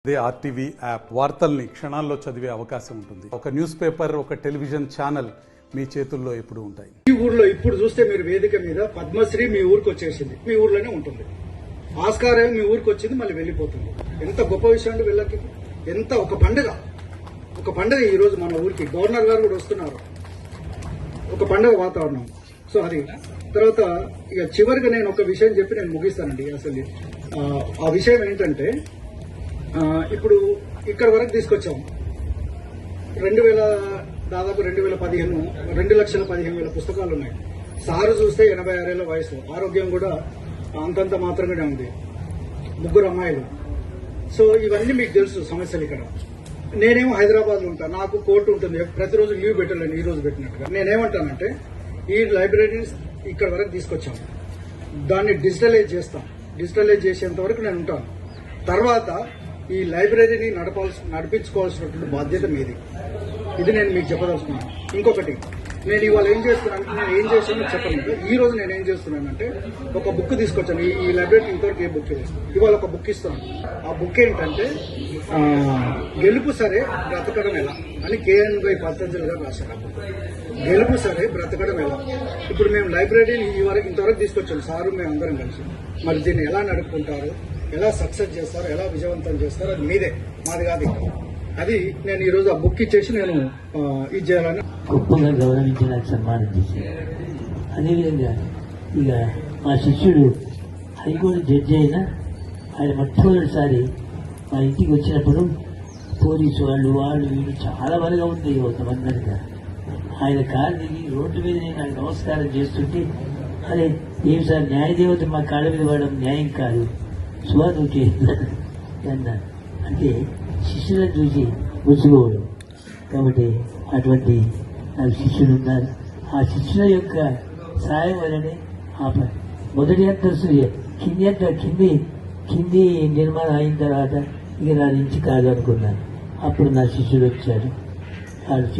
అదే RTV app వార్తల్ని క్షణాల్లో చదివే అవకాశం ఉంటుంది. ఒక న్యూస్ పేపర్, ఒక టెలివిజన్ ఛానల్ మీ చేతుల్లో ఎప్పుడు ఉంటాయి. ఈ ఊర్లో ఇప్పుడు చూస్తే మీరు వేదిక మీద పద్మశ్రీ మీ ఊరికి వచ్చేసింది, మీ ఊర్లోనే ఉంటుంది. ఆస్కార్ మీ ఊరికి వచ్చింది, మళ్ళీ వెళ్ళిపోతుంది. ఎంత గొప్ప విషయం అండి వీళ్ళకి. ఎంత ఒక పండుగ ఈ రోజు మన ఊరికి గవర్నర్ గారు కూడా వస్తున్నారు. ఒక పండుగ వాతావరణం. సో అది తర్వాత ఇక చివరిగా నేను ఒక విషయం చెప్పి నేను ముగిస్తానండి. అసలు ఆ విషయం ఏంటంటే ఇప్పుడు ఇక్కడ వరకు తీసుకొచ్చాము. దాదాపు 2015 2,15,000 పుస్తకాలు ఉన్నాయి. సారు చూస్తే 86 ఏళ్ల వయసు, ఆరోగ్యం కూడా అంతంత మాత్రమే ఉంది, 3 అమ్మాయిలు. సో ఇవన్నీ మీకు తెలుసు సమస్యలు. ఇక్కడ నేనేమో హైదరాబాద్ లో ఉంటాను, నాకు కోర్టు ఉంటుంది, ప్రతిరోజు లీవ్ పెట్టలేను ఈ రోజు పెట్టినట్టుగా. నేనేమంటానంటే ఈ లైబ్రరీని ఇక్కడ వరకు తీసుకొచ్చాము, దాన్ని డిజిటలైజ్ చేస్తాం. డిజిటలైజ్ చేసేంత వరకు నేను ఉంటాను. తర్వాత ఈ లైబ్రరీని నడిపించుకోవాల్సినటువంటి బాధ్యత మీది. ఇది నేను మీకు చెప్పదలుచుకున్నాను. ఇంకొకటి, నేను ఇవాళ ఏం చేశానో చెప్పను. ఈ రోజు నేను ఏం చేస్తున్నానంటే ఒక బుక్ తీసుకొచ్చాను. ఈ లైబ్రరీ ఇంతవరకు ఏ బుక్ లేదు. ఇవాళ ఒక బుక్ ఇస్తున్నాను. ఆ బుక్ ఏంటంటే గెలుపు సరే బ్రతకడం ఎలా అని KN పతంజలి గారు రాశారు. గెలుపు సరే బ్రతకడం ఎలా. ఇప్పుడు మేము లైబ్రరీని ఇంతవరకు తీసుకొచ్చాము, సారు మేము అందరం కలిసి. మరి దీన్ని ఎలా నడుపుకుంటారు, ఎలా సక్సెస్ చేస్తారు, ఎలా విజయవంతం చేస్తారు, అది మీదే, మాది కాదు. అది నేను ఈ రోజు ఆ బుక్ ఇచ్చేసి నేను ఇది చేయాలని గొప్పగా గౌరవించి నాకు సన్మానం చేశారు. అదేవిధంగా ఇక మా శిష్యుడు హైకోర్టు జడ్జి అయినా ఆయన మొట్టమొదటిసారి మా ఇంటికి వచ్చినప్పుడు పోలీసు వాళ్ళు వీళ్ళు చాలా బలగా ఉంది కొంతమందిగా. ఆయన కారు దిగి రోడ్డు మీద నేను నాకు నమస్కారం చేస్తుంటే, అరే ఏం సార్ న్యాయదేవత మా కాళ్ళ మీద పడడం న్యాయం కాదు, నువ్వు చేయాలి అన్నారు. అంటే శిష్యులను చూసి ముచ్చుకోవడం. కాబట్టి అటువంటి నాకు శిష్యులు ఉన్నారు. ఆ శిష్యుల యొక్క సాయం వల్లనే మొదటి అంతస్తు కింది నిర్మాణం అయిన తర్వాత ఇక నా నుంచి కాదు అనుకున్నాను. అప్పుడు నా శిష్యుడు వచ్చాడు.